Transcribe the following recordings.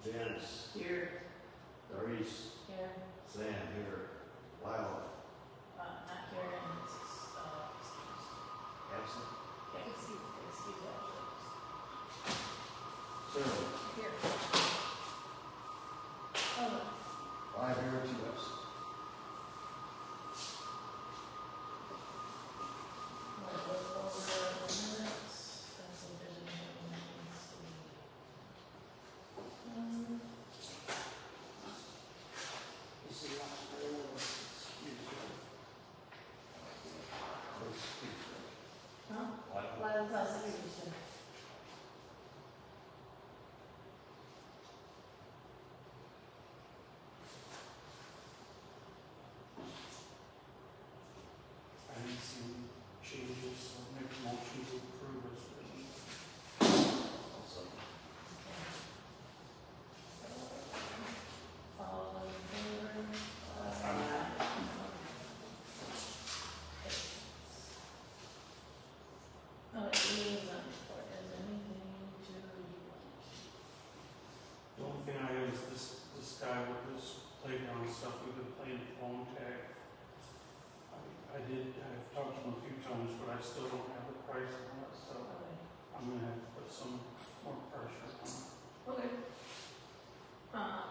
Janice, Here. Doris, Here. Sam here, Lyle, Not here, and it's, absent, excuse that. Sarah, Here. Oh, 5 here, 2 absent. we'll look over the minutes, and see if there's anything that needs to be. This is not real, excuse me. Huh? Lyle, Lyle's house, excuse me. I didn't see any changes, so I'll make a motion to approve as written. also, All in favor? Liaison report, is anything to report? The only thing I have is this guy with this playground stuff, we've been playing phone tag. I've talked to him a few times, but I still don't have the price on it, so Okay. I'm gonna have to put some more pressure on it. Okay.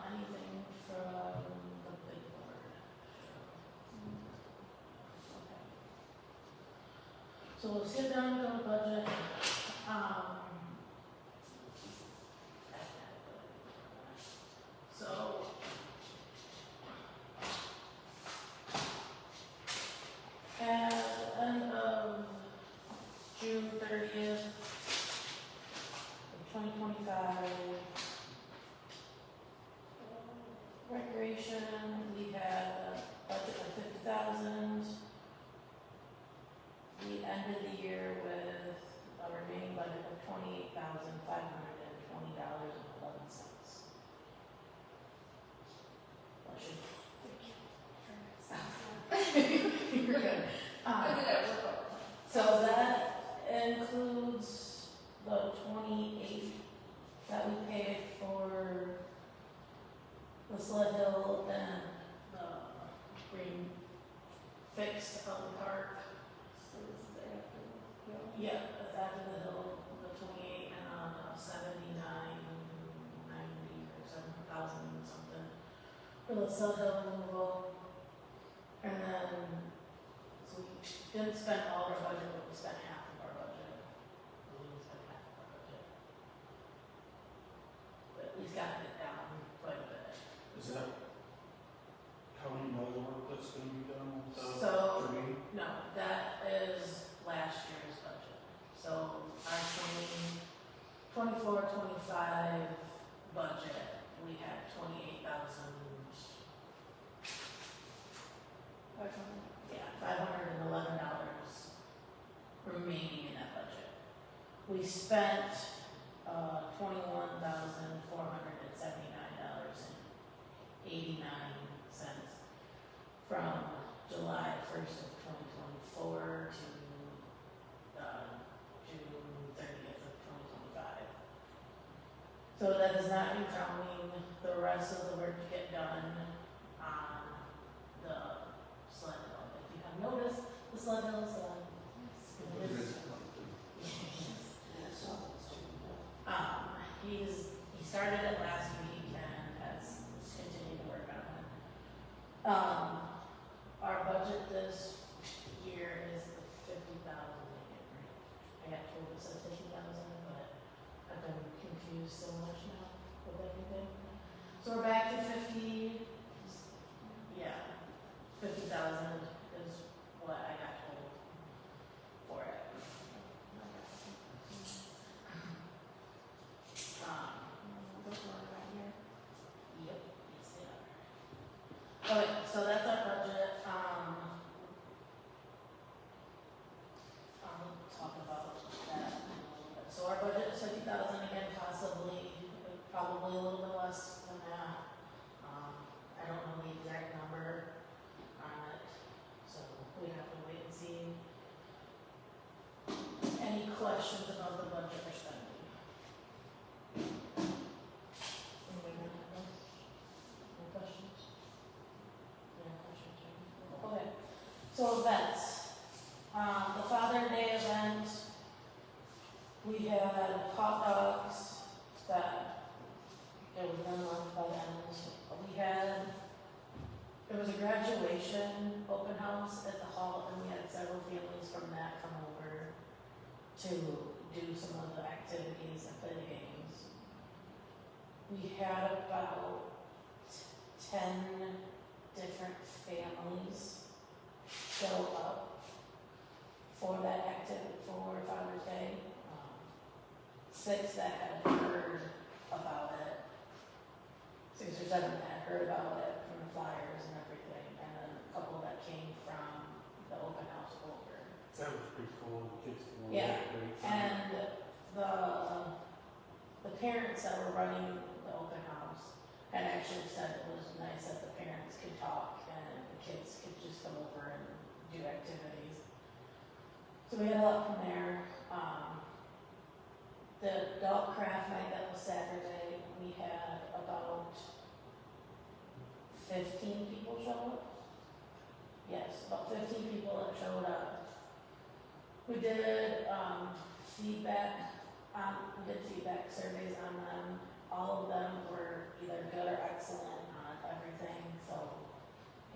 Anything from the big board? Okay. So we'll sit down, go to budget, so. At the end of June 30th, 2025, recreation, we had a budget of 50,000. We ended the year with a remaining budget of $28,520.11. Bless you. You're good. So that includes the 28 that we paid for the Sled Hill and the green fix of the park. Yeah, that's after the hill, the 28 and 79.90 or 7,000 something for the Sled Hill removal. And then, so we didn't spend all of our budget, but we spent half of our budget. We didn't spend half of our budget. But at least got it down quite a bit. Is that counting all the work that's gonna be done with the So- tree? No, that is last year's budget. So our 24-25 budget, we had 28,000. Yeah, $511 remaining in that budget. We spent $21,479.89 from July 1st of 2024 to June 30th of 2025. So that is not counting the rest of the work to get done on the Sled Hill. If you have noticed, the Sled Hill is done. He started it last week and has continued to work on it. Our budget this year is 50,000. I got told it said 50,000, but I've been confused so much now with everything. So we're back to 50. Yeah, 50,000 is what I got told for it. Yep, yes they are. Okay, so that's our budget, I'll talk about that in a little bit. So our budget is 50,000 again, possibly, probably a little bit less than that. I don't know the exact number on it, so we have to wait and see. Any questions about the budget or spending? Anybody So events, the Father Day event, we had hot dogs that, it was done lunch by the end. We had, there was a graduation open house at the hall, and we had several families from that come over to do some of the activities and play the games. We had about 10 different families show up for that activity for Father's Day. 6 that had heard about it, 6 or 7 that had heard about it from the flyers and everything, and then a couple that came from the open house over. That was pretty cool, the kids were Yeah, great. and the parents that were running the open house had actually said it was nice that the parents could talk and the kids could just come over and do activities. So we had a lot from there. The adult craft night that was Saturday, we had about 15 people show up. Yes, about 15 people that showed up. We did feedback surveys on them. All of them were either good or excellent on everything, so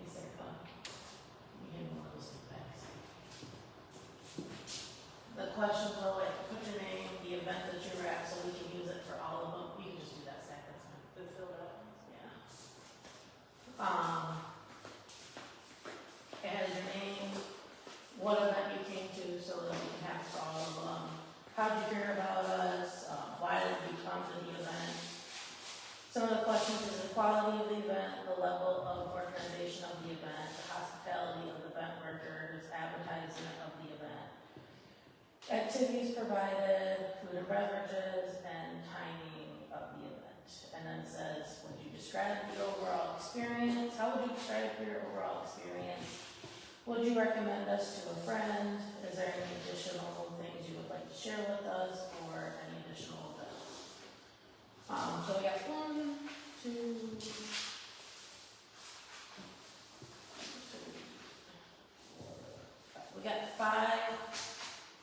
it's their fun. We gave one of those feedbacks. The questions were like, put your name, the event that you were at, so we can use it for all of them. You can just do that stack, that's fine. The filled out. Yeah. It has your name, what event you came to, so that we can have it for all of them. How'd you hear about us? Why did you come to the event? Some of the questions is the quality of the event, the level of organization of the event, the hospitality of the event workers, advertisement of the event, activities provided, food and beverages, and timing of the event. And then it says, would you describe your overall experience? How would you describe your overall experience? Would you recommend us to a friend? Is there any additional things you would like to share with us, or any additional events? So we got 1, 2, 3, 4, 5. We got 5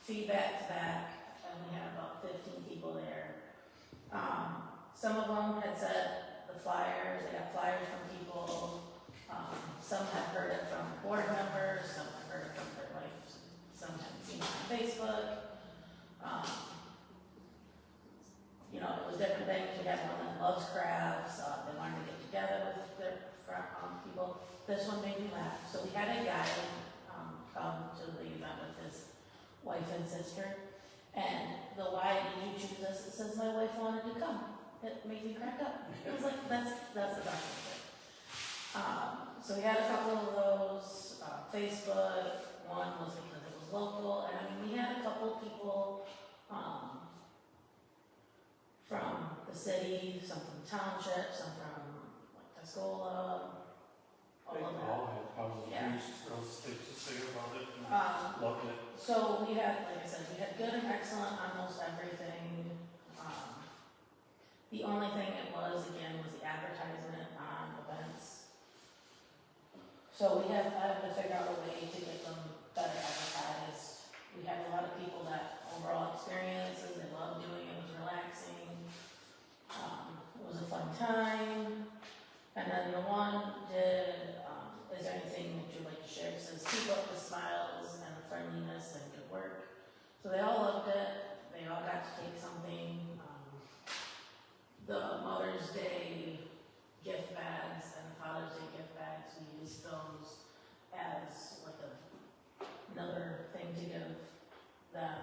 feedbacks back, and we had about 15 people there. Some of them had said the flyers, they got flyers from people. Some had heard it from board members, some had heard it from their wives, some had seen it on Facebook. You know, it was different things. We had one that loves crafts. They wanted to get together with their people. This one made me laugh. So we had a guy come to the event with his wife and sister. And the why did you choose us? It says my wife wanted to come. It made me crack up. It was like, that's the best thing. So we had a couple of those, Facebook, one was because it was local, and I mean, we had a couple people, from the city, some from the township, some from like Tuscola, all They of that. all had positive Yeah. things to say about it, and loved it. So we had, like I said, we had good and excellent on almost everything. The only thing it was, again, was the advertisement on events. So I had to figure out a way to get them better advertised. We had a lot of people that overall experiences, they loved doing it, it was relaxing. It was a fun time. And then the one did, is there anything that you'd like to share? It says, keep up the smiles and the friendliness and good work. So they all loved it. They all got to take something. The Mother's Day gift bags and the Father's Day gift bags, we used those as like another thing to give them.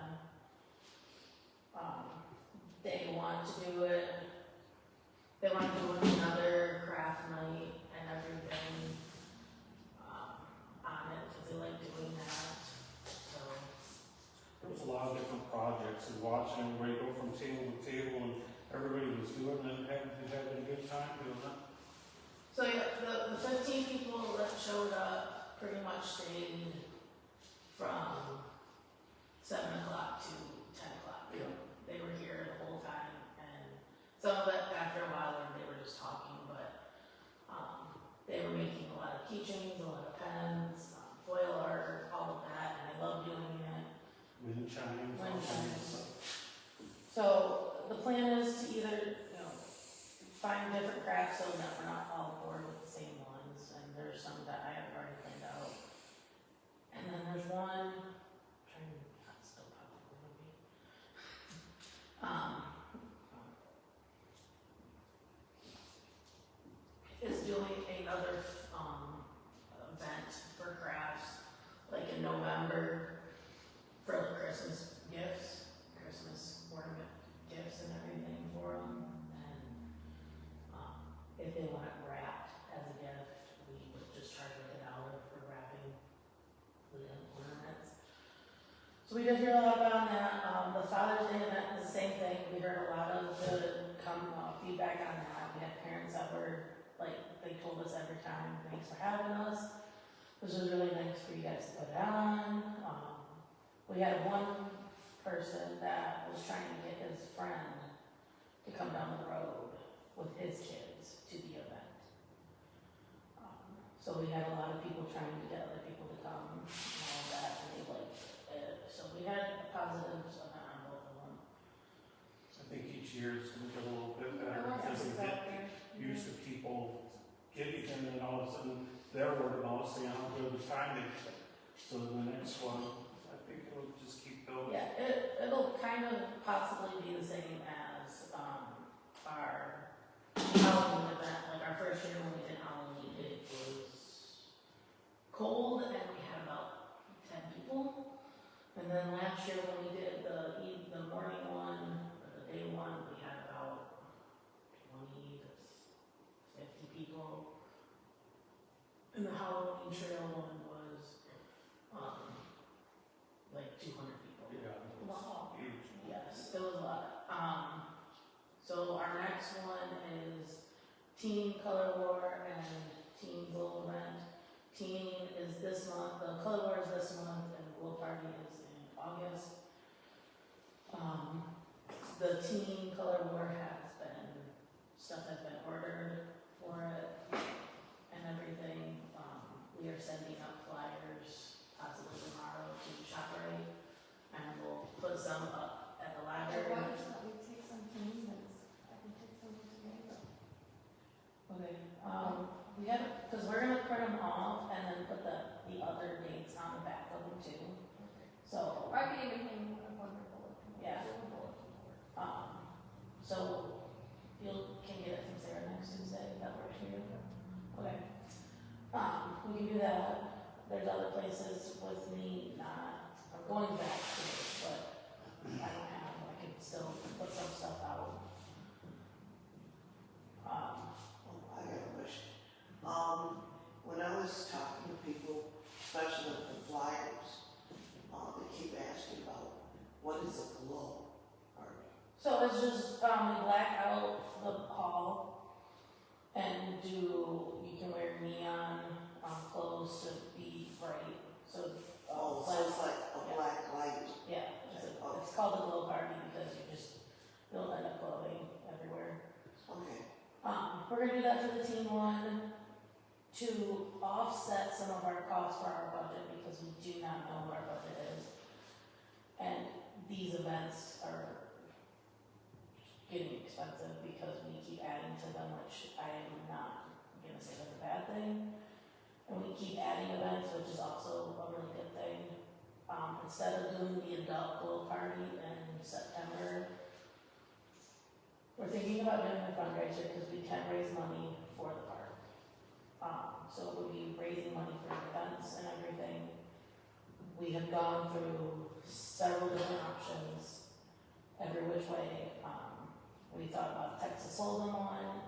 They want to do it. They want to do another craft night and everything on it because they like doing that. So There was a lot of different projects, and watching everybody go from table to table, and everybody was doing it, and having a good time doing it. So yeah, the 15 people that showed up pretty much stayed from 7 o'clock to 10 o'clock. Yeah. They were here the whole time, and some of it after a while they were just talking, but they were making a lot of keychains, a lot of pens, foil art, So we did hear a lot about that. The Father's Day event is the same thing. We heard a lot of good feedback on that. We had parents that were like, they told us every time, thanks for having us. This was really nice for you guys to put on. We had one person that was trying to get his friend to come down the road with his kids to the event. So we had a lot of people trying to get other people to come and all that, and they liked it. So we had positives on both of them. I think each year it's gonna get a little bit better because we get used to people getting in and all of a sudden they're word of mouth saying how good the time they get. So the next one, I think it'll just keep going. Yeah, it'll kind of possibly be the same as our Halloween event. Like our first year when we did Halloween, it was cold and we had about 10 people. And then last year when we did the morning one, or the day one, we had about 20 to 50 people. And the Halloween trail one was like 200 people. Yeah, Wow. it's huge. Yes, it was a lot. So our next one is Teen Color War and Teen Glow Event. Teen is this month, the Color War is this month, and the Glow Party is in August. The Teen Color War stuff has been ordered for it and everything. We are sending up flyers possibly tomorrow to ShopRite, and we'll put some up at the library. Okay, we have, because we're gonna print them off and then put the other dates on the back of them too. So, yeah. So you can get it from Sarah next Tuesday, if that works for you? Okay. We can do that. There's other places with me I'm going back to it, but I can still put some stuff out. I got a question. When I was talking to people, especially with the flyers, they keep asking about what is a glow party? So it's just, we black out the hall and you can wear neon, clothes to be bright, so. So it's like a black light. Yeah, it's called the glow party because you'll end up glowing everywhere. Okay. We're gonna do that for the teen one to offset some of our costs for our budget because we do not know what our budget is. And these events are getting expensive because we keep adding to them, which I am not gonna say that's a bad thing. And we keep adding events, which is also a really good thing. Instead of doing the adult glow party in September, we're thinking about doing a fundraiser because we can raise money for the park. So we'll be raising money for events and everything. We have gone through several different options, every which way. We thought about Texas Hold'em one.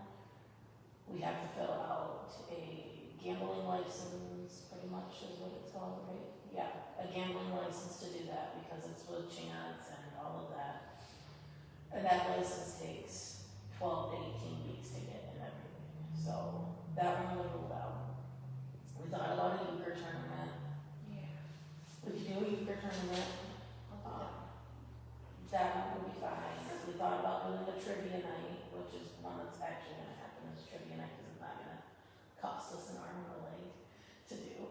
We have to fill out a gambling license, pretty much is what it's called, right? Yeah, a gambling license to do that because it's with chance and all of that. And that license takes 12 to 18 weeks to get and everything. So that one was ruled out. We thought about a euchre tournament. Yeah. We could do a euchre tournament. That one would be fine. We thought about doing a trivia night, which is one that's actually going to happen as trivia night because it's not going to cost us an arm and a leg to do.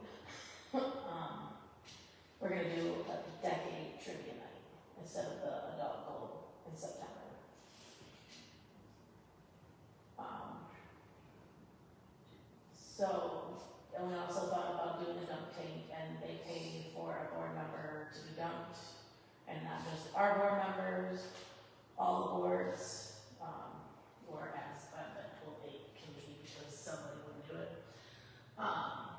We're going to do a decade trivia night instead of the adult goal in September. And we also thought about doing a dunk tank, and they pay for a board member to be dunked, and not just our board members, all the boards, or as I've been told they can be because somebody wouldn't do it. My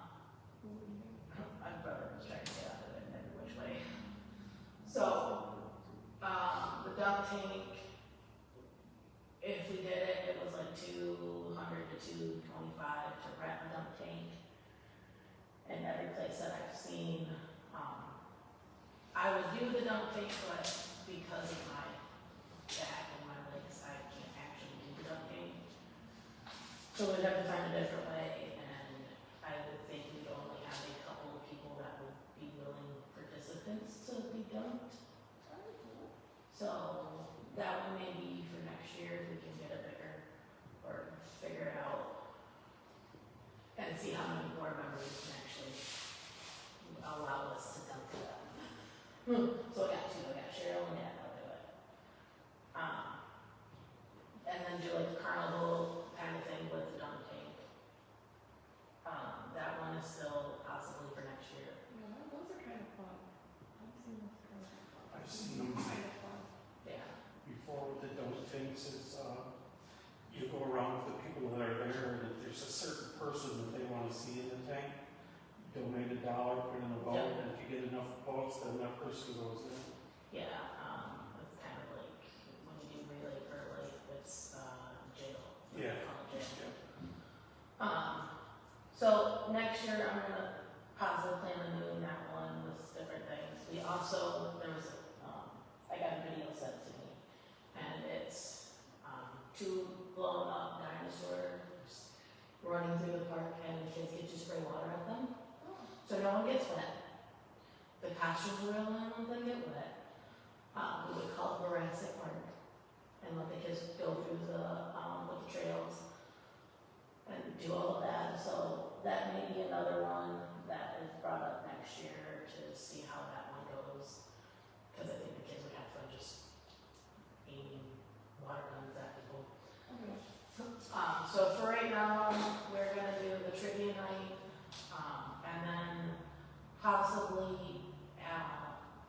brother was trying to get out of it in every which way. So, the dunk tank, if we did it, it was like $200 to $225 to rent a dunk tank. And every place that I've seen, I I would do the dunk tank, but because of my back and my legs, I can't actually do the dunk tank. So we'd have to find a different way, and I would think we'd only have a couple of people that would be willing participants to be dunked. So that one may be for next year, if we can get it bigger, or figure it out. And see how many board members can actually allow us to dunk them. So I got two, I got Cheryl and Dad, I'll do it. And then do like a carnival kind of thing with the dunk tank. That one is still possibly for next year. Yeah, those are kind of fun. I've seen those kind of fun. I've seen them Kind of fun. Yeah. before with the dunk tanks is, you go around with the people that are there, and if there's a certain person that they wanna see in the tank, donate $1, put in a vote, Yeah. and if you get enough votes, then that person goes in. Yeah, it's kind of like when you do relay for like, it's, jail. Yeah. Call it jail. Yeah. So next year, I'm gonna possibly plan on doing that one with different things. We also, there was, I got a video sent to me, and it's, two blown up dinosaurs running through the park, and the kids get to spray water at them. So no one gets wet. The costumes are real and none of them get wet. We would call it Jurassic Park, and let the kids go through the, with the trails and do all of that. So that may be another one that is brought up next year to see how that one goes. Cause I think the kids would have fun just aiming water guns at people. Okay. So for right now, we're gonna do the trivia night, and then possibly,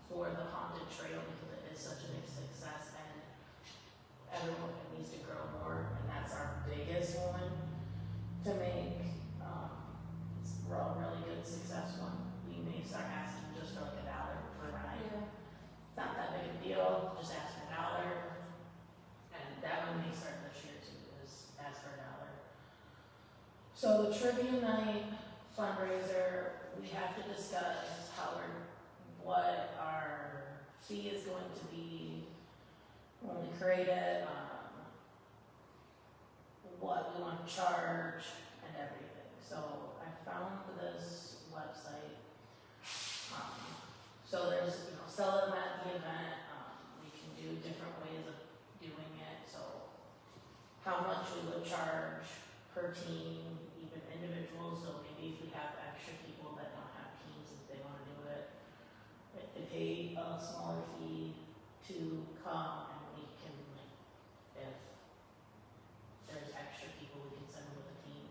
for the haunted trail, because it is such a big success and everyone needs to grow more, and that's our biggest one to make. It's a really good success one. We may start asking just for like $1 for a ride. Yeah. It's not that big of a deal, just ask for $1. And that one may start this year too, is ask for $1. So the trivia night fundraiser, we have to discuss what our fee is going to be when we create it, what we want to charge and everything. So I found this website. So there's, sell them at the event, we can do different ways of doing it, so how much we would charge per team, even individuals, so maybe if we have extra people that don't have teams, if they wanna do it, they pay a smaller fee to come, and we can, like, if there's extra people, we can send them with a team.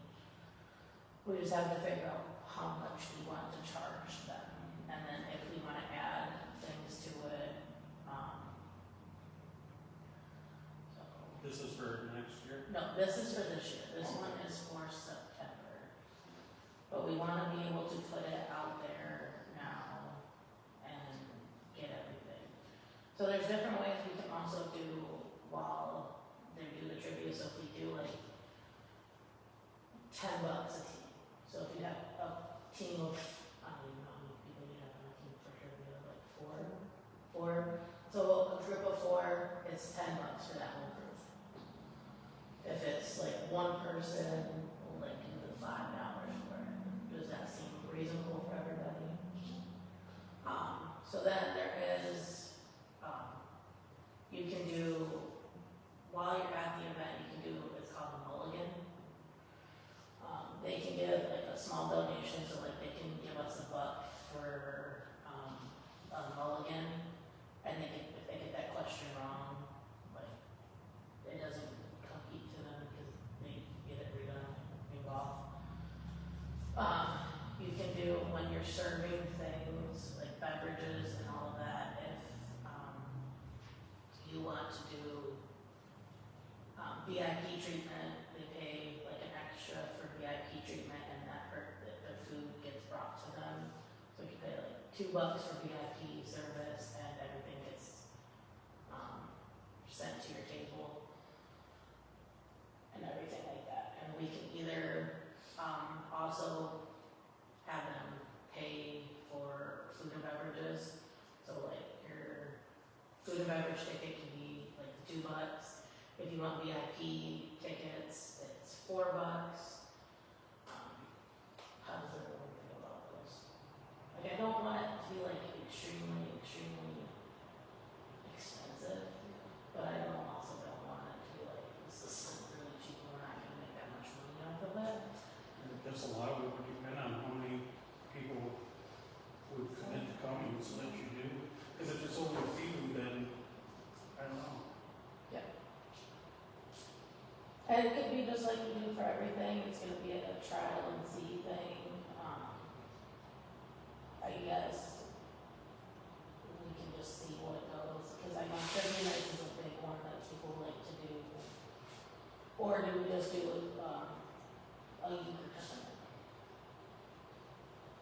We just have to figure out how much we want to charge them, and then if we wanna add things to it, so. This is for next year. No, this is for this year, this one is for September. But we wanna be able to put it out there now and get everything. So there's different ways we can also do while they do the trivia, so if we do like $10 a team. So if you have a team of, I don't even know how many people you have on a team for trivia, like four. So a group of 4 is $10 for that whole group. If it's like one person, we'll like do the $5 for it. Does that seem reasonable for everybody? So then there is, you can do, while you're at the event, you can do, it's called a mulligan. They can give like a small donation, so like they can give us $1 for, a mulligan, and they can, if they get that question wrong, like, it doesn't compete to them because they get it redone, move off. You can do when you're serving things like beverages and all of that, if, you want to do, VIP treatment, they pay like an extra for VIP treatment, and that the food gets brought to them. So you pay like $2 for VIP service, and everything gets, sent to your table and everything like that. And we can either, also have them pay for food and beverages, so like And it could be just like we do for everything, it's gonna be a trial and see thing, I guess. We can just see what it goes, cause I know trivia nights is a big one that people like to do. Or do we just do, a euchre tournament?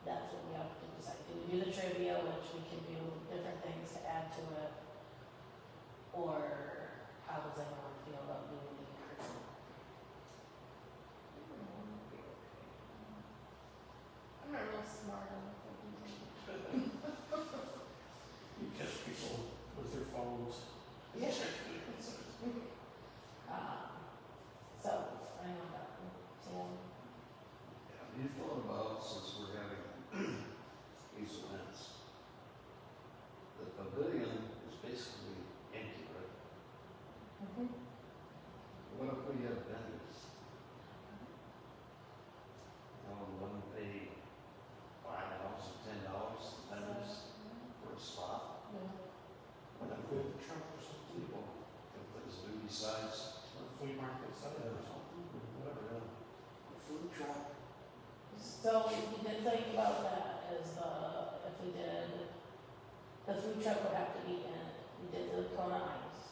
That's what we have to decide, do we do the trivia, which we can do different things to add to it? Or how does everyone feel about doing the euchre? I'm not real smart on what they're doing. You catch people with their phones. Yeah. So, I know that, Tim, Have you thought about, since we're having these events, the pavilion is basically empty, right? What if we have vendors? One pay $5 or $10, vendors for a spot. What a good truck or something, People can put his duty sides. or flea market side or something, or whatever. A food truck, so we did think about that as if we did, the food truck would have to be in it, we did the Kona Ice.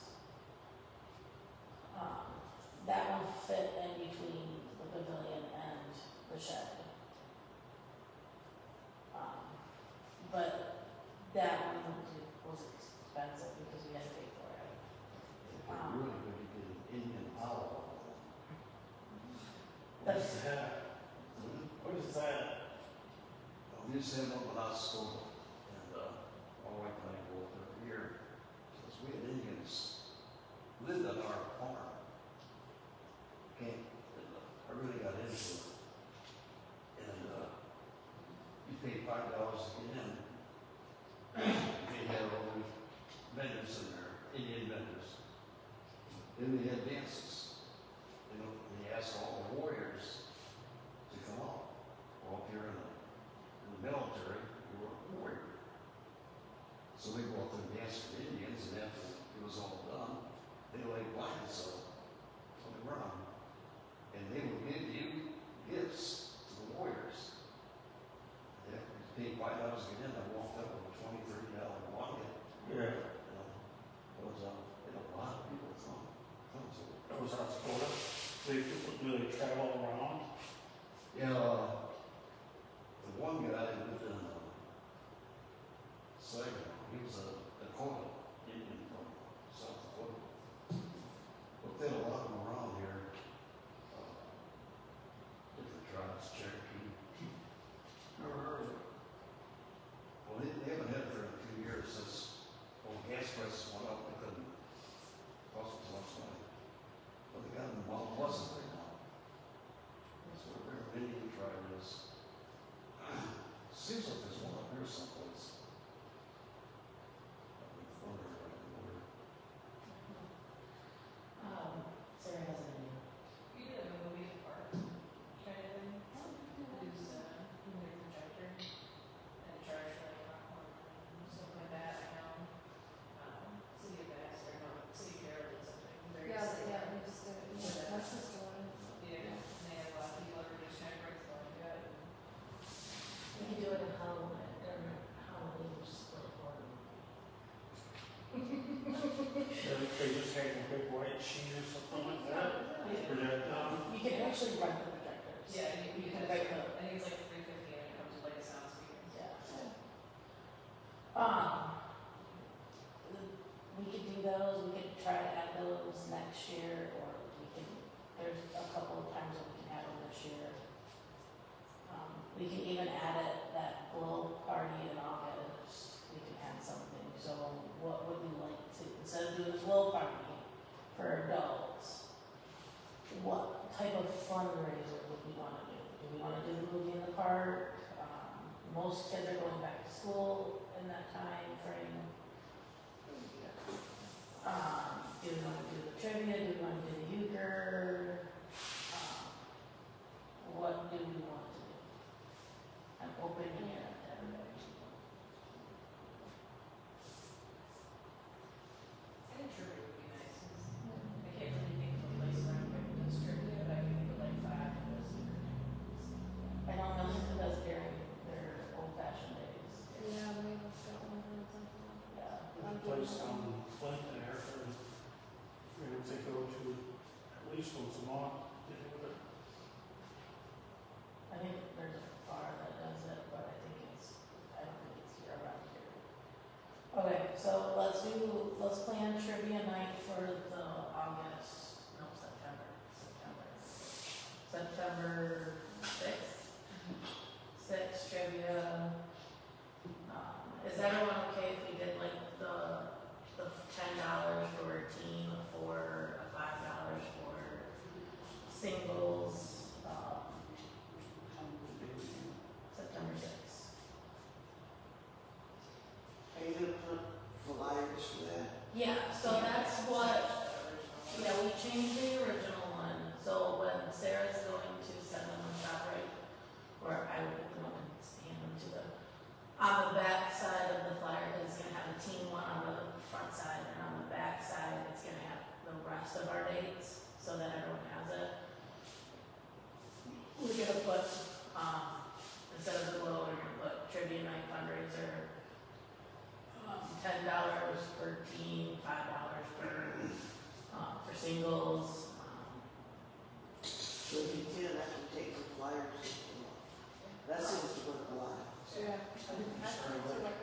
That one fit in between the pavilion and the shed. But that one was expensive because we had to pay for it. You're really good to get an Indian olive oil. What is that? What is that? We used to have one when I was school, and my wife and I go up there every year, because we had Indians lived on our farm. I really got into it. And you paid $5 to get in. They had all the vendors in there, Indian vendors. Then they had dances. They asked all the warriors to come out. Well, if you're in the military, you were a warrior. So they go out there and dance with the Indians, and after it was all done, they laid blankets out on the ground. And they would give you gifts to the warriors. Yeah, you paid $5 to get in. I walked up with a $20, $30 blanket. Yeah, It was a lot of people come to it. that was South Dakota. Do they travel around? Yeah, the one guy lived in Saginaw. He was a Dakota Indian from South Dakota. But they had a lot of them around here. Different tribes, Cherokee. Never heard of it. Well, they haven't had it for a few years since, gas prices went up. They couldn't cost as much money. But they got them while it wasn't right now. That's what their Indian tribe is. Seems like there's one up here someplace. Thunder, right? Sarah has an idea. We did a movie park kind of thing. Use their projector and charge for like popcorn and stuff like that. I know. City of Bass or no, City of Carroll did something very Yeah, similar. yeah, we just did it. Yeah. My sister wanted. Yeah, and they had a lot of people that were just kind of break like that. We could do it in Halloween, Halloween, just split one. They just had a big white sheet or something like that. Project on. You can actually rent the projectors. Yeah, you can, Right, I think it's like $350 and it comes with like a sound speaker. Yeah. We could do those, we could try to add those next year, or we can, there's a couple of times that we can add them this year. We can even add it, that glow party in August, we can add something, so what would you like to, instead of doing a glow party for adults, what type of fundraiser would we wanna do? Do we wanna do the movie in the park? Most kids are going back to school in that time frame. Do we wanna do the trivia, do we wanna do the euchre? What do we want to do? I'm opening it up to everybody. I think trivia would be nice. I can't really think of a place where I'm going to do trivia. let's plan trivia night for the September sixth trivia. Is everyone okay if we did like the $10 for a team, for $5 for singles, September 6th? Are you gonna put flyers for that? Yeah, so that's what, yeah, we changed the original one, so when Sarah's going to send them on ShopRite, or I would put them up and hand them to them, on the back side of the flyer, it's gonna have the team one on the front side, and on the back side, it's gonna have the rest of our dates, so that everyone has it. We're gonna put, instead of the glow, we're gonna put trivia night fundraiser, $10 per team, $5 for singles. So if you can, I can take some flyers. That seems to work a lot. Yeah. So like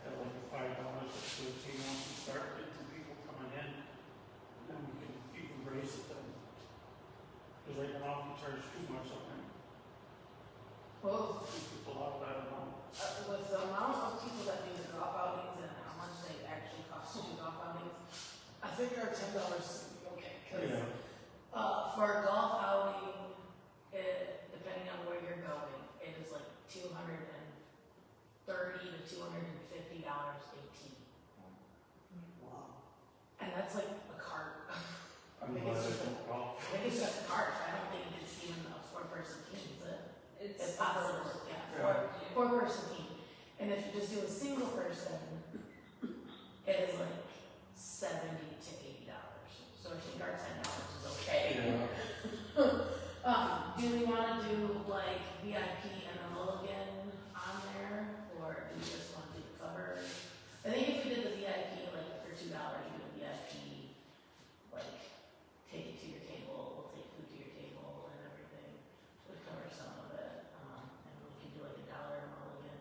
at like $5 to a team once you start getting people coming in, then you can raise it then. Because right now, if you charge too much, I think Well, people out of that amount. with the amount of people that do the golf outings and how much they actually cost to do golf outings, I think our $10 is okay. 'Cause, for a golf outing, depending on where you're going, it is like $230 to $250 a team. Wow. And that's like a cart. I'm glad I don't golf. I think it's just a cart. I don't think it's even a four-person team, is it? It's It's possible, yeah, Yeah. four-person team. And if you just do a single person, it is like $70 to $80. So I think our $10 is okay. Yeah. Do we wanna do like VIP and a mulligan on there, or do we just wanna do the cover? I think if we did the VIP, like for $2, you do a VIP, like, take it to your table, we'll take food to your table and everything, would cover some of it, and we could do like $1 a mulligan.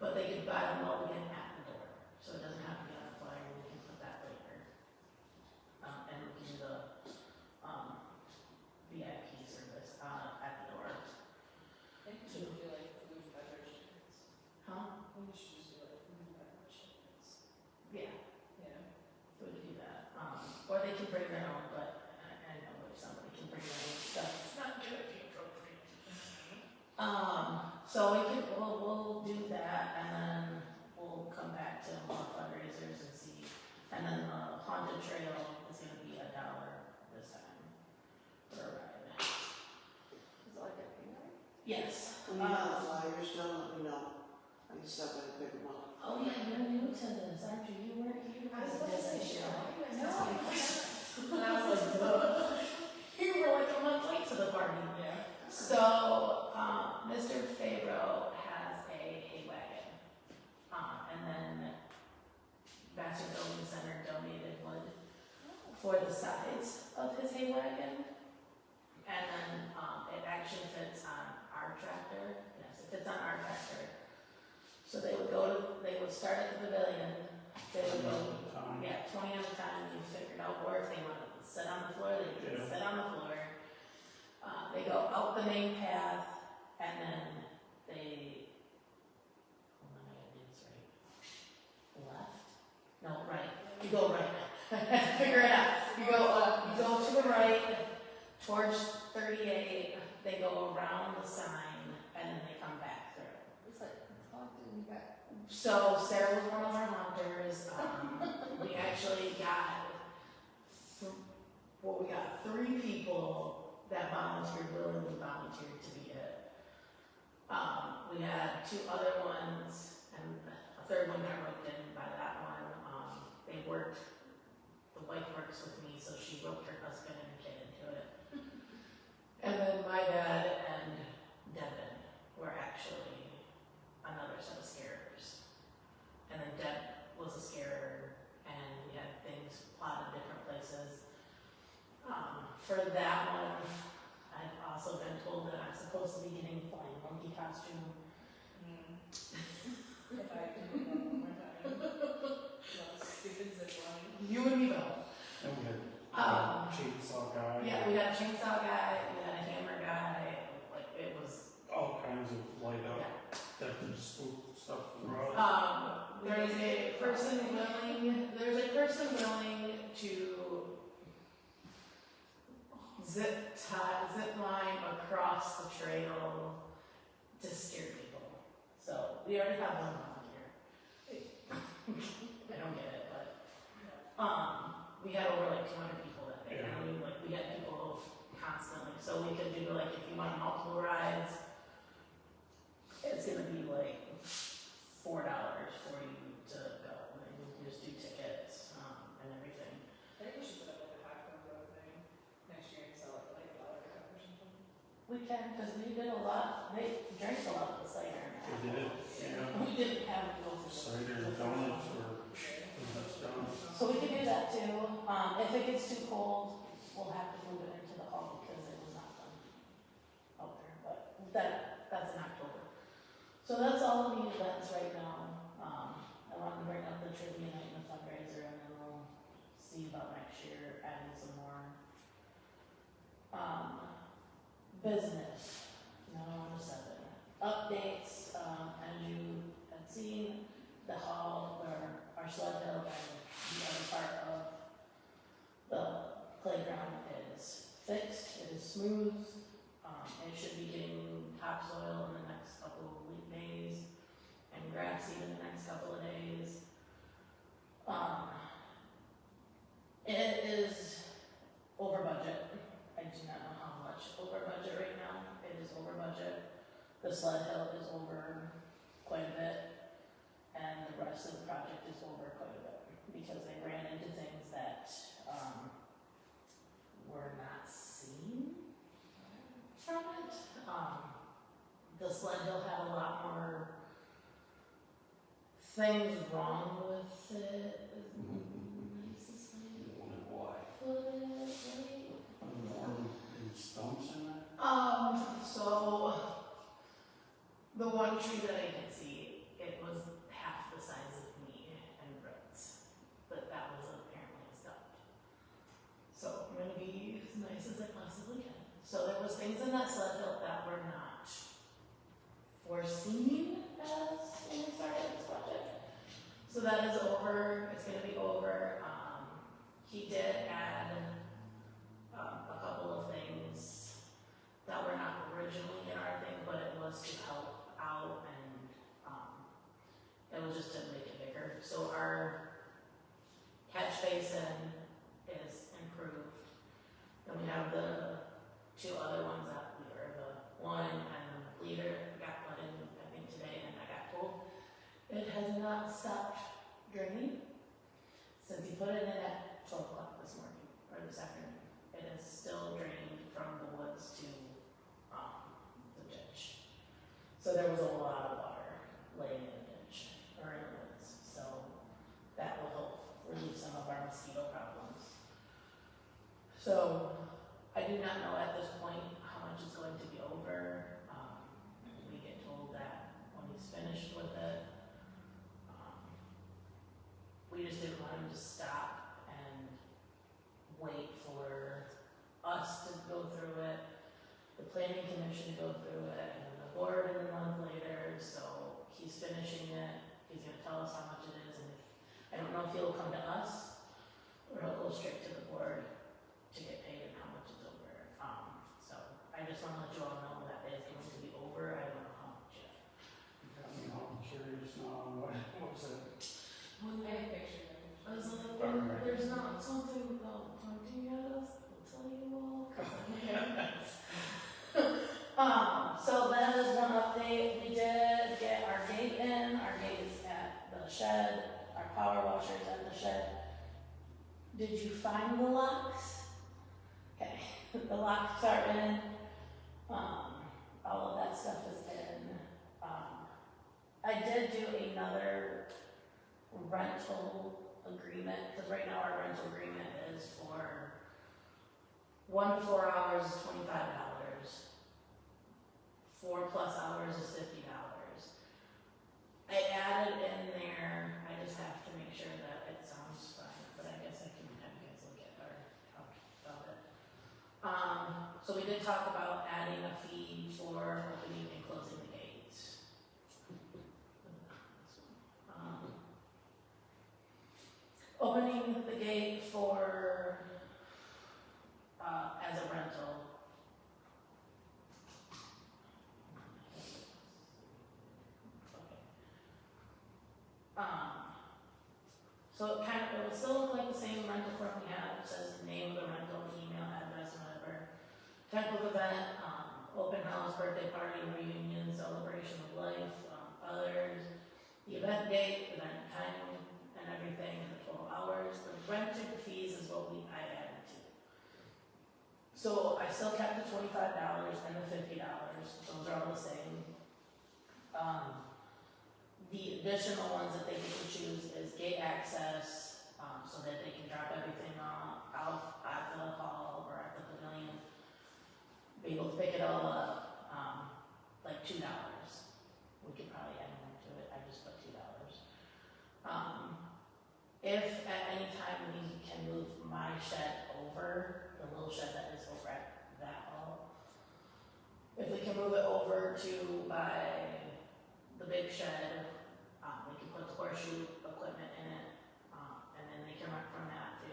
But they could buy the mulligan at the door, so it doesn't have to be on a flyer, we can put that later. And we can do the, VIP service, at the door. I think we should do like food and beverage tickets. Huh? I think we should just do like food and beverage tickets. Yeah, Yeah. we would do that, or they can bring their own, but I know if somebody can bring their own stuff, it's not gonna be appropriate. So we'll do that, and then we'll come back to more fundraisers and see, and then the haunted trail is gonna be $1 this time for a ride. Is it like a pay rate? Yes. When you have the flyers done, let me know. I can stop by and pick them up. Oh yeah, you're new to this, aren't you? You weren't here. I was supposed to say, show. no. And I was like, duh. You were like a month late to the party. Yeah. So, Mr. Fabro has a hay wagon. And then Vassar Building Center donated wood for the sides of his hay wagon. And then, it actually fits on our tractor. Yes, it fits on our tractor. So they would start at the pavilion, they would go, yeah, 20 at a time, you figured out, or if they wanted to sit on the floor, they could sit on the floor. They go out the main path, and then they, hold on, I gotta do this right. Left? No, right, you go right, figure it out. You go to the right, towards 38, they go around the sign, and then they come back through. It's like, haunted, you got. So Sarah was one of our hunters. We actually got, we got 3 people that willingly volunteered to be it. We had 2 other ones, and a third one got roped in by that one. The wife works with me, so she roped her husband and kid into it. And then my dad and Devin were actually another set of scarers. And then Deb was a scarer, and we had things plotted different places. For that one, I've also been told that I'm supposed to be getting a flying monkey costume. If I can do that one more time. Let's see if And we had Um, chainsaw guy. Yeah, we had a chainsaw guy, we had a hammer guy, like, it was, All kinds of light up, yeah. that can spook stuff throughout. There's a person willing to zip line across the trail to scare people. So, we already have one volunteer. I don't get it, but, we had over like 200 people that day, and I mean, like, we had people constantly, so we could do like, if you want multiple rides, it's gonna be like $4 for you to go, and you just do tickets, and everything. I think we should set up like a popcorn road thing next year and sell it for like $1 a cup or something. We can, cause we did a lot, they drank a lot of the cider. They did, yeah. We didn't have to go through the. Cider and donuts or donuts down. So we could do that too, if it gets too cold, we'll have to move it into the hall because it was not fun out there, but that's in October. So that's all of the events right now, I want to bring up the trivia night and the fundraiser, and then we'll see about next year, adding some more. Business, now on to 7. Updates, as you had seen, the hall where our sled hill and the other part of the playground is fixed, it is smooth, it should be getting topsoil in the next couple of days, and grass seed in the next couple of days. It is over budget, I do not know how much over budget right now, it is over budget. The sled hill is over quite a bit, and the rest of the project is over quite a bit, because they ran into things that, were not seen from it. The sled hill had a lot more things wrong with it, is the nicest way to Why? put it, right? And stumps in there? So the one tree that I did see, it was half the size of me and Brett's, but that was apparently stumped. So I'm gonna be as nice as I possibly can. So there was things in that sled hill that were not foreseen as when we started this project. So that is over, it's gonna be over. He did add a couple of things that were not originally in our thing, but it was to help out, and it was just to make it bigger. So our catch basin is improved. Then we have the 2 other ones that we are the one and the leader got put in, I think today, and I got told it has not stopped draining since he put it in at 12 o'clock this morning, or this afternoon. It is still draining from the woods to, the ditch. So there was a lot of water laying in the ditch, or in the woods, so that will help relieve some of our mosquito problems. So, I do not know at this point how much is going to be over. We get told that when he's finished with it. We just didn't want him to stop and wait for us to go through it, the planning commission to go through it, and then the board in a month later. So he's finishing it, he's gonna tell us how much it is, and I don't know if he'll come to us or he'll go straight to the board to get paid and how much is over. So I just wanna let you all know that it's going to be over, I don't know how much yet. You got me all curious now, what was it? When I have a picture of it. I was like, when there's not something about pointing at us, I'll tell you all, 'cause I'm embarrassed. So that is one update. We did get our gate in. Our gate is at the shed. Our power washer's at the shed. Did you find the locks? Okay, the locks are in. All of that stuff is in. I did do another rental agreement, because right now our rental agreement is for 1 to 4 hours is $25, 4+ hours is $50. I added in there, I just have to make sure that it sounds fine, but I guess I can have you guys look at it. did talk about adding a fee for opening and closing the gates. Opening the gate for, as a rental. So it will still look like the same rental form we have, it says the name of the rental, email, address, whatever. Type of event, open house, birthday party, reunion, celebration of life, others. The event date, event time, and everything, and the total hours. The rented fees is what I added to. So I still kept the $25 and the $50, those are all the same. The additional ones that they get to choose is gate access, so that they can drop everything off out at the hall or at the pavilion. Be able to pick it all up, like $2. We could probably add more to it, I just put $2. If at any time we can move my shed over, the little shed that is over at that hall, if we can move it over to by the big shed, we can put the horseshoe equipment in it, and then they can rent from that to,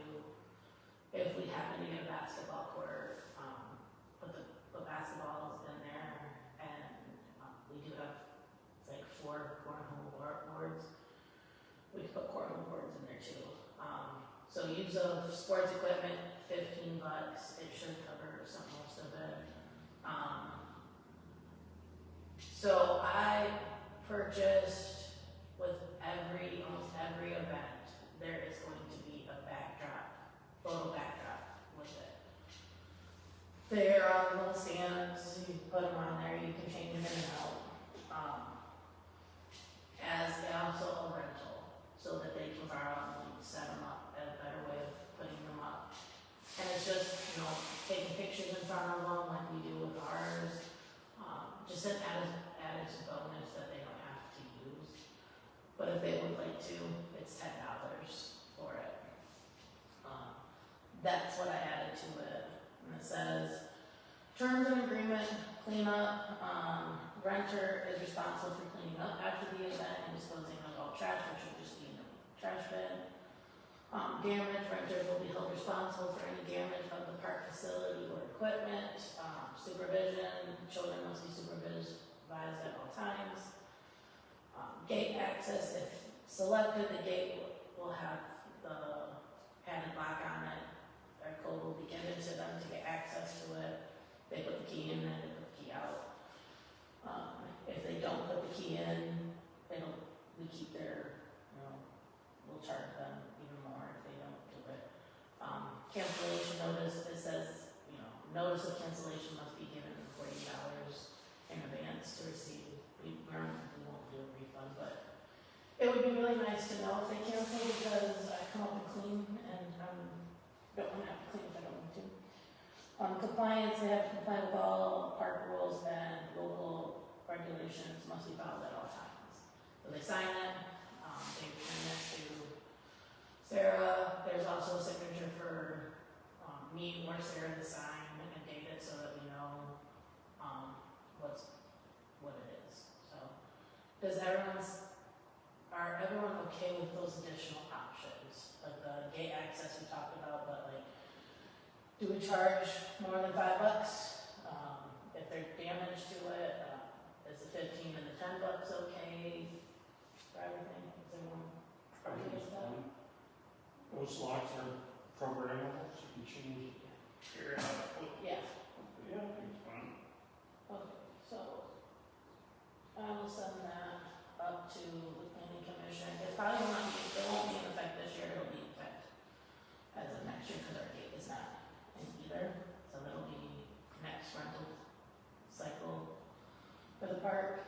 if we happen to get a basketball court, put the basketballs in there, and we do have like 4 cornhole boards. We could put cornhole boards in there too. So use of sports equipment, $15. It should cover most of it. So I purchased with almost every event, there is going to be a photo backdrop with it. They're on little stands, you put them on there, you can change them in and out. As also a rental, so that they can borrow them and set them up at a better way of putting them up. And it's just, taking pictures in front of them like we do with ours. Just an added bonus that they don't have to use. But if they would like to, it's $10 for it. That's what I added to it. And it says, terms and agreement, cleanup, renter is responsible for cleaning up after the event and disposing of all trash, which would just be in the trash bin. Damage, renter will be held responsible for any damage of the park facility or equipment. Supervision, children must be supervised at all times. Gate access, if selected, the gate will have the padded lock on it. Our code will be given to them to get access to it. They put the key in, then they put the key out. If they don't put the key in, we keep their, we'll charge them even more if they don't do it. Cancellation notice, it says, notice of cancellation must be given $40 in advance to receive. We won't do a refund, but it would be really nice to know if they cancel, because I come up and clean and don't want to have to clean if I don't want to. Compliance, they have to comply with all park rules and local regulations must be followed at all times. So they sign it, they return it to Sarah. There's also a signature for me or Sarah to sign and date it so that we know what it is. So, are everyone okay with those additional options? Like the gate access we talked about, but like, do we charge more than $5? If there's damage to it, is the 15 and the $10 okay for everything? Is everyone okay with that? Those locks are programmable, so you can change it. Yeah. Yeah, I think it's fine. Okay, so I will send that up to the planning commission. It probably won't be in effect this year, it'll be in effect as of next year, because our gate is not in either. So it'll be next rental cycle for the park.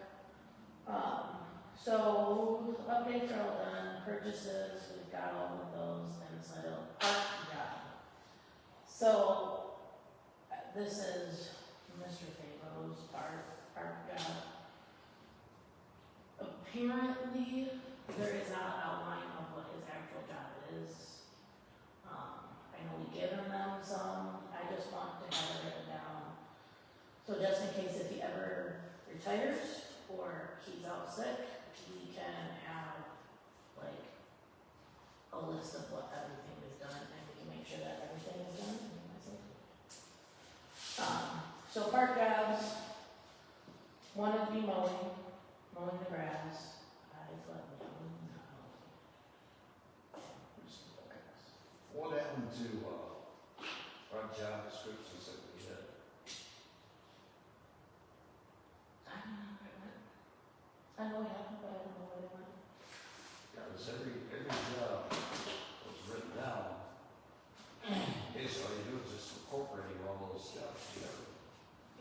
So updates are all done, purchases, we've got all of those, and it's a park job. So this is Mr. Favo's park job. Apparently, there is not an outline of what his actual job is. I know we've given them some, I just want to have it written down. he's out sick, we can have like a list of what everything is done and we can make sure that everything is done. So park jobs, one would be mowing the grass. I've let mowing, not mowing. What happened to, our job descriptions that we had? I don't know where it went. I know it happened, but I don't know where it went. Yeah, it was every job was written down. Basically, all you do is just incorporating all those jobs together.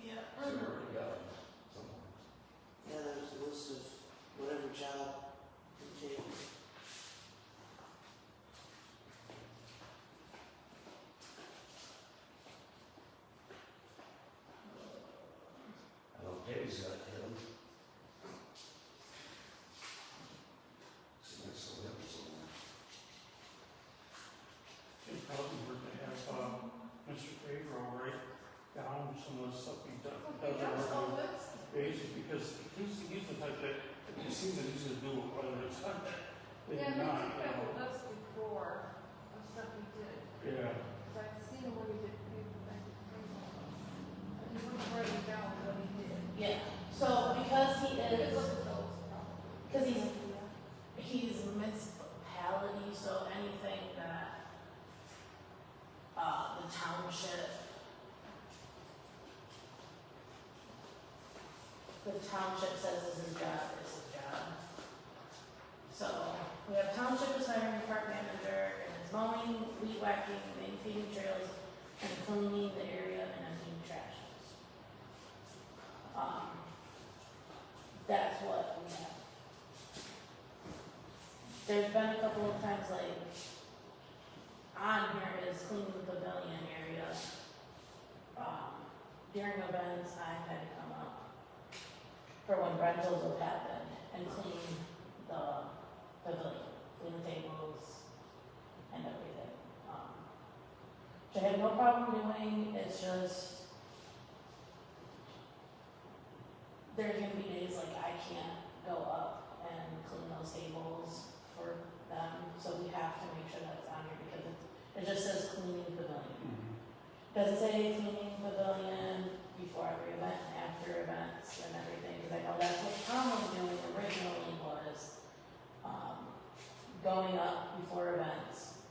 Yeah. So you already got them somewhere. Yeah, there's a list of whatever job you take. I know Dave's got him. See, next to him somewhere. It probably were to have, Mr. Favor write down some of the stuff he does. Okay, that's all this. Basis, because he's the type that, if he sees it, he's gonna do it, whether it's not, they Yeah, do they not, took you back know. the list before of stuff we did, Yeah, cause I'd seen what he did, he wouldn't write it down what he did. Yeah, so because he You could is, look at those probably. 'cause he's municipality, so anything that, the township says is his job, is his job. So, we have township is hiring park manager, and it's mowing, weed whacking, maintaining trails, and cleaning the area and emptying trash. That's what we have. There's been a couple of times like, on here is cleaning the pavilion area. During events, I've had to come up for when rentals have happened and clean the pavilion, clean the tables and everything. Which I have no problem doing, it's just, there's gonna be days like I can't go up and clean those tables for them, so we have to make sure that's on here because it just says cleaning pavilion. Doesn't say cleaning pavilion before every event and after events and everything, because I know that's what Tom was doing originally was, going up before events,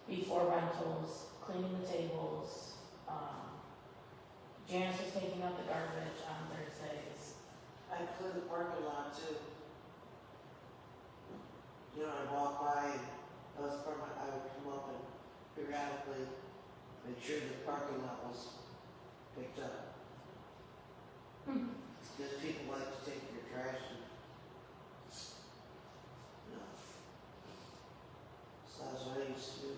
before rentals, cleaning the tables, Janice was taking out the garbage on Thursdays. I clean the parking lot too. You know, I walk by and I would come up and periodically make sure the parking lot was picked up. Because people like to take your trash and, you know. So that's what I used to do.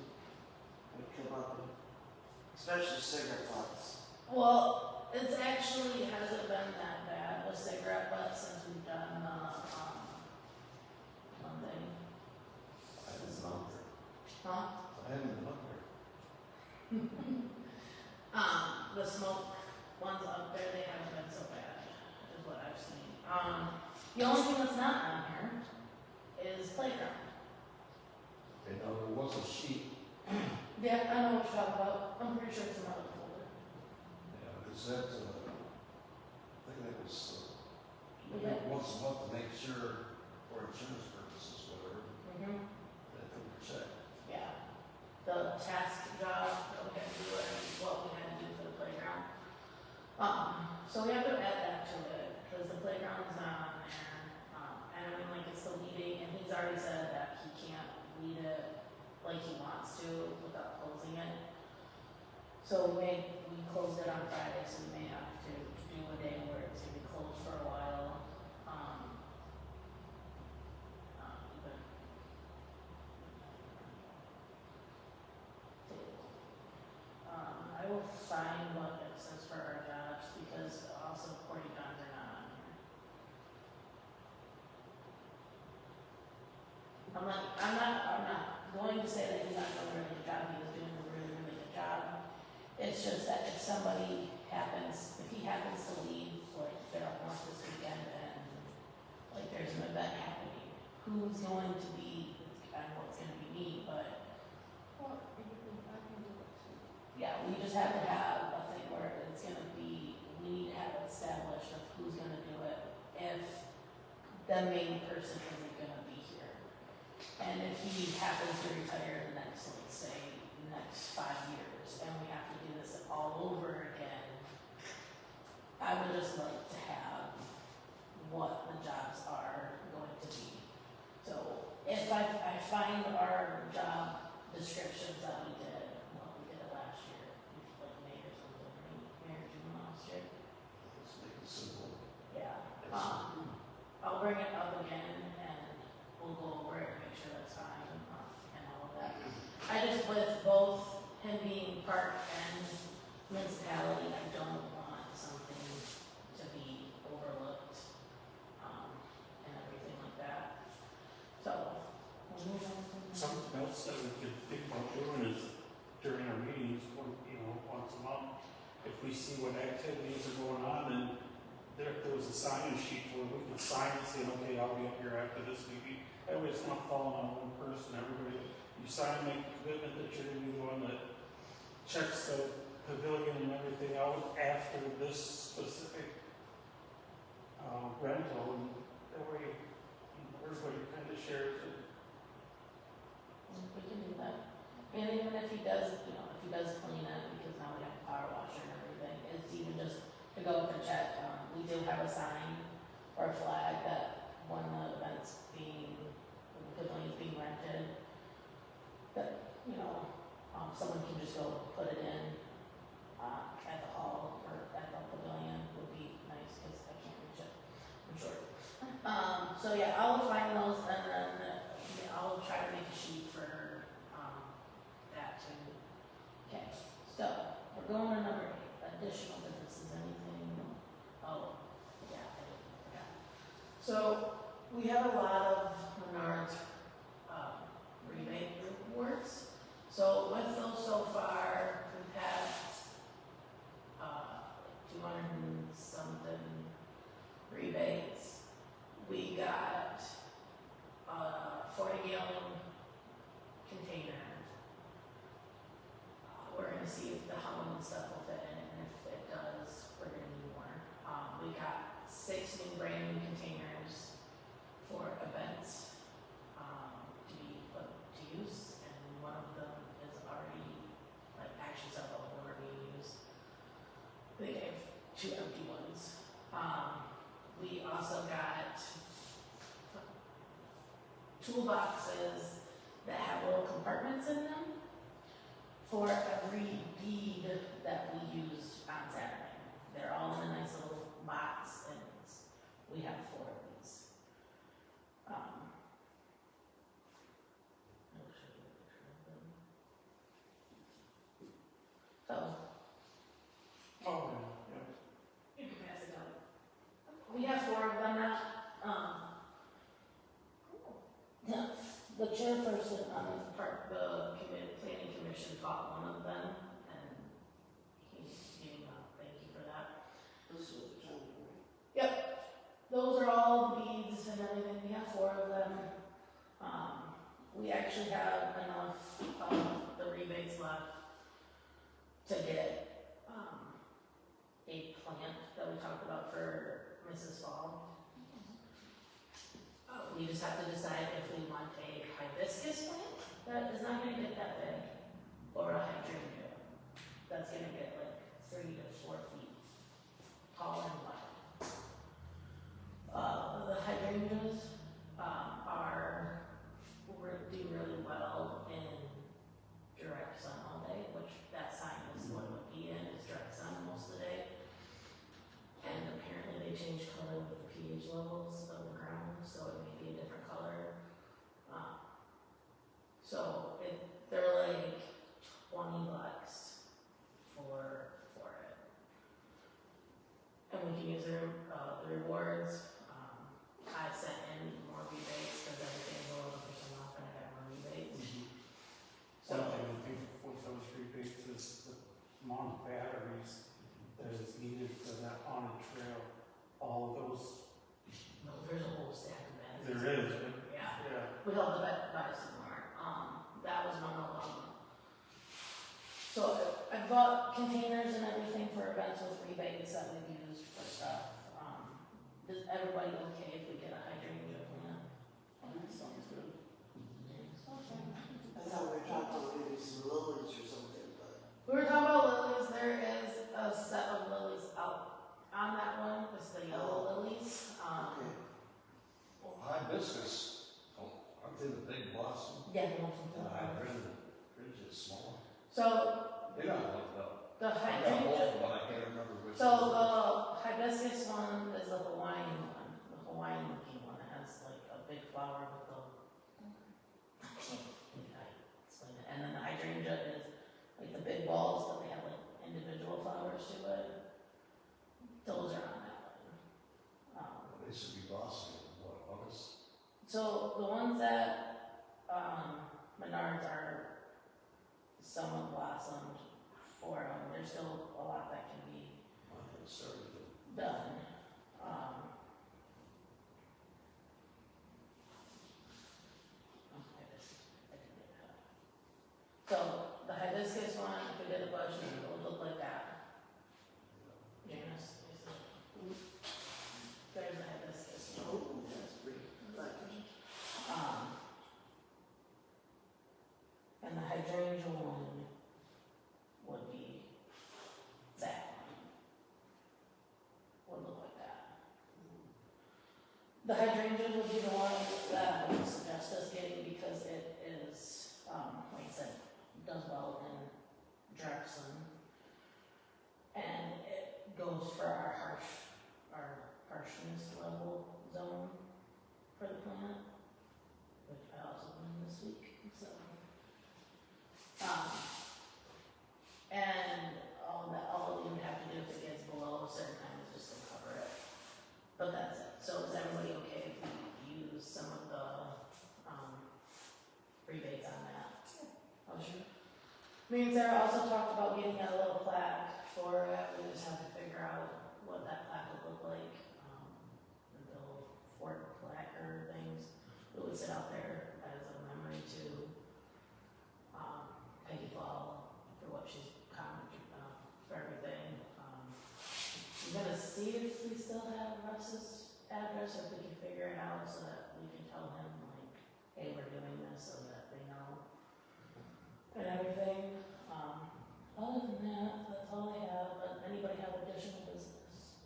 I'd come up and, especially cigarette butts. Well, it's actually hasn't been that bad with cigarette butts since we've done, Monday. I haven't been up there. Huh? I haven't been up there. The smoke ones up there, they haven't been so bad, is what I've seen. The only thing that's not on here is playground. You know, there was a sheet, Yeah, I know what you're talking about. I'm pretty sure it's another folder. is that, I think that was, Yeah. once a month to make sure for insurance purposes, whatever, Mm-hmm. that they were checked. Yeah. The task job that we had to do and what we had to do for the playground. So we have to add that to it, because the playground is not on there. And I mean, like, it's the weeding, and he's already said that he can't weed it like he wants to without closing it. So we closed it on Friday, so we may have to do a day where it's gonna be closed for a while. But I will find what it says for our jobs, because also 40 guns are not on here. I'm not going to say that he's not doing a really good job, he is doing a really, really good job. It's just that if he happens to leave, like, Fair Horse this weekend and who's going to be, I know it's gonna be me, but Well, I can do it too. yeah, we just have to have a thing where it's gonna be, we need to have it established of who's gonna do it if the main person isn't gonna be here. And if he happens to retire in the next, let's say, next 5 years, and we have to do this all over again, I would just like to have what the jobs are going to be. So if I find our job descriptions that we did, well, we did it last year, like May or something, right? May or June last year. Let's make it simple. Yeah. I'll bring it up again and we'll go over it and make sure that's fine, and all of that. I just, with both him being park and municipality, I don't want something to be overlooked, and everything like that. So, we'll move on from there. Something else that we could think about doing is during our meetings, once a month, if we see what activities are going on, and there was a sign-in sheet where we could sign and say, okay, I'll be up here after this meeting. That way it's not falling on one person, everybody, you sign and make a commitment that you're gonna be the one that checks the pavilion and everything out after this specific rental, and that way everybody kind of shares it. We can do that. And even if he does, if he does clean it, because now we have a power washer and everything, it's even just to go up and check. We do have a sign or a flag that when the event's being, the pavilion's being rented, that, someone can just go put it in, at the hall or at the pavilion would be nice, cause I can't reach it, I'm short. So yeah, I'll find those and then I'll try to make a sheet for, that too. Okay, so we're going to number 8, additional businesses, anything? Oh, yeah, I forgot. So we have a lot of Menards, rebate rewards. So with those so far, we've had, 200 and something rebates. We got, 40-gallon container. We're gonna see if the Halloween stuff will fit in, and if it does, we're gonna need more. We got 6 new brand new containers for events, to be put to use, and one of them is already, actually several of them are being used. They gave 2 empty ones. We also got toolboxes that have little compartments in them for every bead that we use on Saturday. They're all in a nice little box, and we have 4 of these. I'll show you a picture of them. So, Oh, yeah. you can pass it out. We have 4 of them now. The chairperson on the planning commission bought one of them, and he's giving a thank you for that. This was the time, right? Yep, those are all the beads and everything, we have 4 of them. We actually have enough of the rebates left to get, a plant that we talked about for Mrs. Fall. We just have to decide if we want a hibiscus plant that is not gonna get that big, or a hydrangea that's gonna get 3 to 4 feet tall and wide. The hydrangeas do really well in direct sun all day, which that sign is what it would be in, is direct sun most of the day. And apparently they change color with the pH levels of the ground, so it may be a different color. So they're $20 for it. And we can use the rewards. I sent in more rebates because everything's a little percent off and I got more rebates. So, One thing I think with those rebates is the amount of batteries that is needed for that haunted trail. All of those, no, there's a whole stack of batteries. there is, but Yeah. help buy some more. That was one of them. So I bought containers and everything for events with rebates that we've used for stuff. Is everybody okay if we get a hydrangea plant? That sounds good. I thought we were talking about maybe some lilies or something, but. We were talking about lilies. There is a set of lilies out on that one. It's the yellow lilies. Okay. Well, hibiscus, aren't they the big blossom? Yeah, the ones from And the hydrangea is small. So They don't look up. the I got both, hydrangea. but I can't remember which. So one. the hibiscus one is the Hawaiian one. The Hawaiian looking one. It has like a big flower with the. I can't explain it. And then the hydrangea is like the big balls, but they have like individual flowers to it. Those are on that one. They should be blossoming, what, August? So the ones that Menards are somewhat blossomed for them. There's still a lot that can be I haven't started it. done. So the hibiscus one, if we did a bush, it would look like that. Janice, there's the hibiscus. Oh, that's pretty. And the hydrangea one would be that one. Would look like that. The hydrangeas would be the ones that I would suggest us getting because it is, like I said, does well in Jackson. And it goes for our harshness level zone for the plant, which I also learned this week, so. And all you would have to do if it gets below a certain time is just to cover it. But that's it. So is everybody okay if we use some of the, rebates on that? Oh, sure. Me and Sarah also talked about getting a little plaque for it. We just have to figure out what that plaque would look like. The little fort placard things. It would sit out there as a memory to Peggy Fall for what she's commented for everything. I'm gonna see if we still have Russ's address, or if we can figure it out so that we can tell him like, hey, we're doing this, so that they know and everything. Other than that, that's all I have. But anybody have additional business?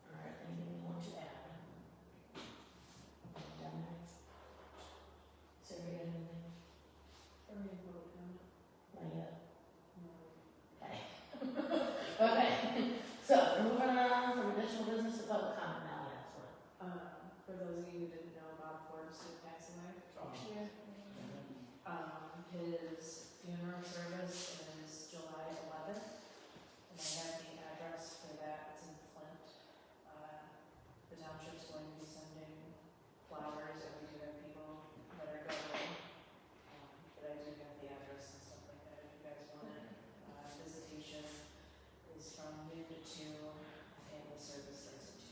All right, anything you want to add? Down there? Sarah, you got anything? Not yet. Okay. Okay. So we're moving on from additional business to public comment now. Yes, what? For those of you who didn't know, Bob Forbes did pass away. His funeral service is July 11th, and I have the address for that. It's in Flint. The township's going to be sending flowers, and we do have people that are going. But I do have the address and stuff like that if you guys want it. Visitation is from noon to 2, and the service starts at 2.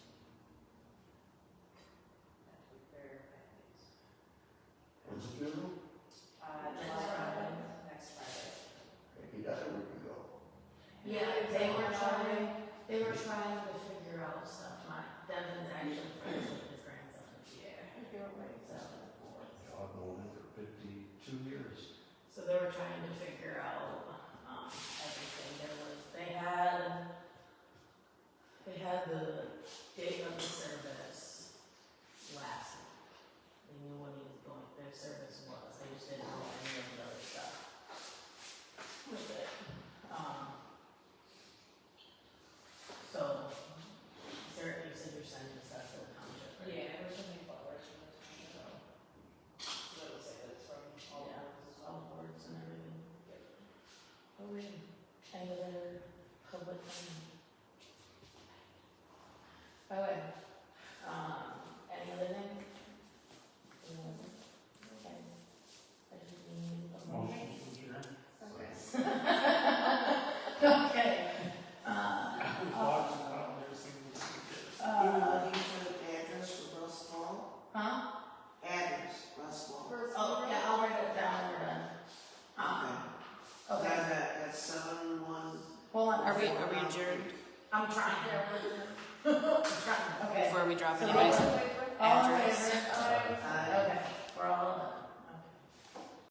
That would be very families. When's the funeral? July 11th, next Friday. He died a week ago. Yeah, they were trying to figure out stuff. Devin's actually friends with his grandson. Yeah. So, I've known him for 52 years. so they were trying to figure out everything. They had the date of the service last week. They knew when their service was. They just didn't know any of the other stuff with it. So, Sarah, you said you're sending stuff to the township, right? Yeah, we're sending flowers from the township. So it looks like it's from all Yeah, boards as all well. boards and everything. Oh, wait. Any other public thing? Okay. Any other thing? Okay. I just need a motion. Motion to adjourn. Okay. Lots of out there, see what we can get. You were looking for an address for Russ Hall? Huh? Address, I'm trying. I'm trying, okay. Before we drop So anybody's all in address. favor?